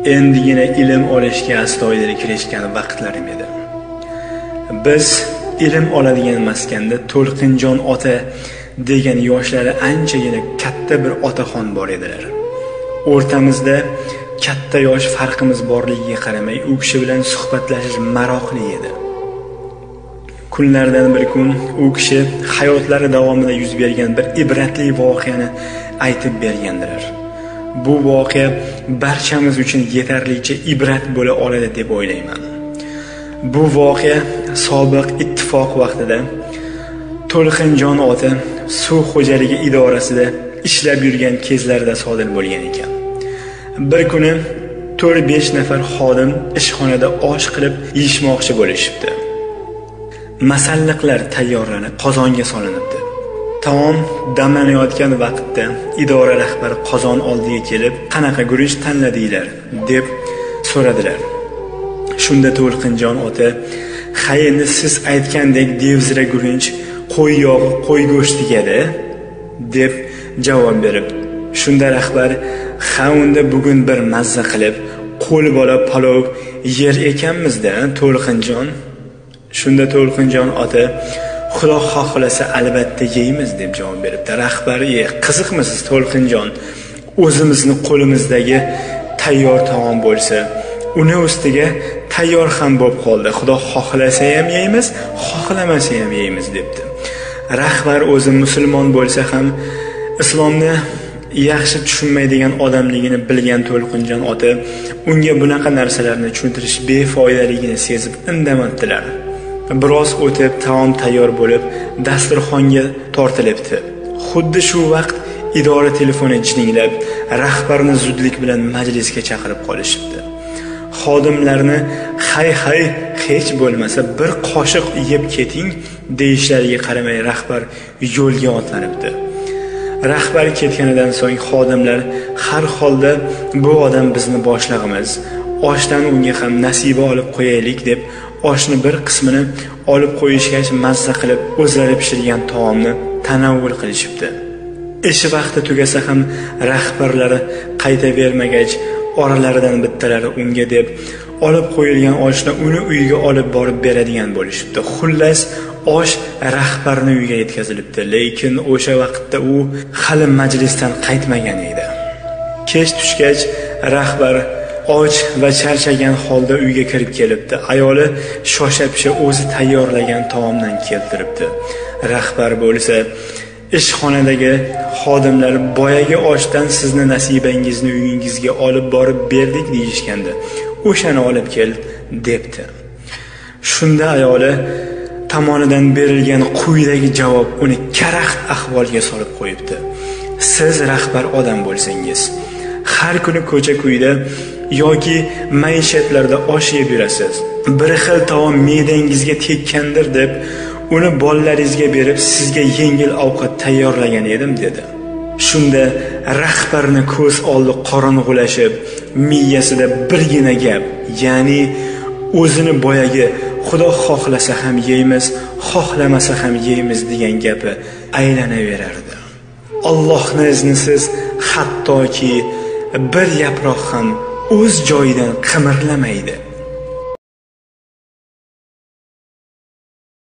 endigina ilm olishga astoydil kirishgan vaqtlarim edi. Biz ilm oladigan maskanda To'lqinjon ota degan yoshlari anchagina katta bir otaxon bor edilar. O'rtamizda katta yosh farqimiz borligiga qaramay, u kishi bilan suhbatlashish maroqli edi. Kunlardan bir kun u kishi hayotlari davomida yuz bergan bir ibratli voqeani aytib bergandilar. Bu voqea barchamiz uchun yetarlicha ibrat bo'la oladi deb o'ylayman. Bu voqea sobiq ittifoq vaqtida To'lqinjon ota suv xo'jaligi idorasida ishlab yurgan kezlarida sodir bo'lgan ekan. Bir kuni 4-5 nafar xodim ishxonada osh qilib yeyishmoqchi bo'lishibdi. Masalliqlar tayyorlanib qozonga solinibdi. Taom damlanayotgan vaqtda idora rahbari qozon oldiga kelib, "Qanaqa guruch tanladinglar?" deb so'radilar. Shunda To'lqinjon ota, "Endi siz aytgandek devzira guruch, qo'y yog'i, qo'y go'shtiga-da" deb javob berib, shunda rahbar, "Ha, unda bugun bir mazza qilib, qo'l bola palov yer ekanmiz-da, To'lqinjon." Shunda To'lqinjon ota, "Xudo xohlasa albatta yeymiz" deb javob beribdi. Rahbar, "Qiziqmisiz To'lqinjon? O'zimizni qo'limizdagi tayyor taom bo'lsa, uni ustiga tayyor ham bo'lib qoldi. Xudo xohlasa ham yeymiz, xohlamasa ham yeymiz" debdi. Rahbar o'zi musulmon bo'lsa ham islomni yaxshi tushunmaydigan odamligini bilgan To'lqinjon ota unga bunaqa narsalarni tushuntirish befoydaligini sezib indamadilar. Biroz o'tib taom tayyor bo'lib, dasturxonga tortilibdi. Xuddi shu vaqt idora telefoni jiringlab, rahbarni zudlik bilan majlisga chaqirib qolishibdi. Xodimlarni hay hech bo'lmasa bir qoshiq yeb keting deyishlariga qaramay rahbar yo'lga otlanibdi. Rahbar ketganidan so'ng xodimlar har holda bu odam bizni boshlig'imiz, oshdan unga ham nasiba olib qo'yaylik deb oshni bir qismini olib qo'yishgach mazza qilib o'zlari pishirgan taomni tanavvul qilishibdi. Ish vaqti tugasa ham rahbarlari qaytavermagach, oralaridan bittalari unga deb olib qo'yilgan oshni uni uyiga olib borib beradigan bo'lishibdi. Xullas, osh rahbarning uyiga yetkazilibdi, lekin o'sha vaqtda u hali majlisdan qaytmagan edi. Kech tushgach rahbar och va charchagan holda uyga kirib kelibdi. Ayoli shosha-pisha o'zi tayyorlagan taomdan keltiribdi. Rahbar bo'lsa, ishxonadagi xodimlar boyagi oshdan sizni nasibangizni uyingizga olib borib berdik deyishganda, o'shani olib kel debdi. Shunda ayoli tomonidan berilgan quyidagi javob uni karaxt ahvolga solib qo'yibdi. Siz rahbar odam bo'lsangiz, har kuni ko'cha-ko'yda yoki maishatlarda osh yeb yurasiz. Bir xil taom me'dangizga tekkandir deb uni bolalaringizga berib, sizga yengil ovqat tayyorlagan edim dedi. Shunda rahbarni ko'z oldi qorong'ulashib, miyasida birgina gap, ya'ni o'zini boyagi Xudo xohlasa ham yeymiz, xohlamasa ham yeymiz degan gapi aylanaverardi. Allohning iznisiz hattoki bir yaproq ham o'z joyidan qimirlamaydi.